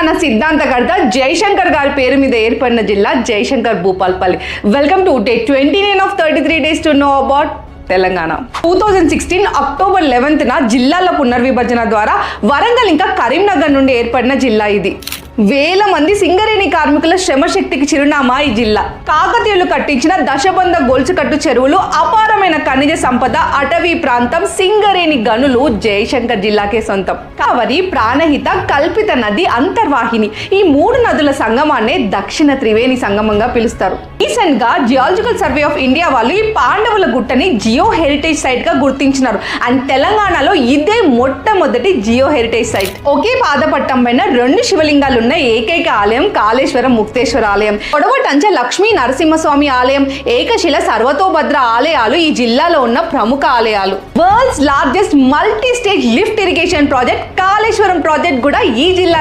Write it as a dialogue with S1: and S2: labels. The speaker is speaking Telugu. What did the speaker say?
S1: తెలంగాణ సిద్ధాంతకర్త జయశంకర్ గారి పేరు మీద ఏర్పడిన జిల్లా Jayashankar Bhupalpally. Welcome to day 29 of 33 days to know about Telangana. 2016 October 11న జిల్లాల పునర్విభజన ద్వారా వరంగల్ ఇంకా కరీంనగర్ నుండి ఏర్పడిన జిల్లా ఇది. వేల మంది సింగరేణి కార్మికుల శ్రమశక్తికి చిరునామా ఈ జిల్లా. కాకతీయులు కట్టించిన దశబంధ గొలుసుకట్టు చెరువులు, అపారమైన ఖనిజ సంపద, అటవీ ప్రాంతం, సింగరేణి గనులు జయశంకర్ జిల్లాకే సొంతం. కావరి, ప్రాణహిత, కల్పిత నది, అంతర్వాహిని ఈ మూడు నదుల సంగమాన్నే దక్షిణ త్రివేణి సంగమంగా పిలుస్తారు. రీసెంట్ గా జియాలజికల్ సర్వే ఆఫ్ ఇండియా వాళ్ళు ఈ పాండవుల గుట్టని జియో హెరిటేజ్ సైట్ గా గుర్తించినారు. అండ్ తెలంగాణలో ఇదే మొట్టమొదటి జియో హెరిటేజ్ సైట్. ఒకే పాదపట్టం పైన రెండు శివలింగాలు ఉన్న ఏకైక ఆలయం కాళేశ్వరం ముక్తేశ్వర ఆలయం, పొడవటంచ లక్ష్మీ నరసింహస్వామి ఆలయం, ఏకశిల సర్వతోభద్ర ఆలయాలు ఈ జిల్లాలో ఉన్న ప్రముఖ ఆలయాలు. World's largest multi stage lift irrigation project Kaleshwaram project కూడా ఈ జిల్లా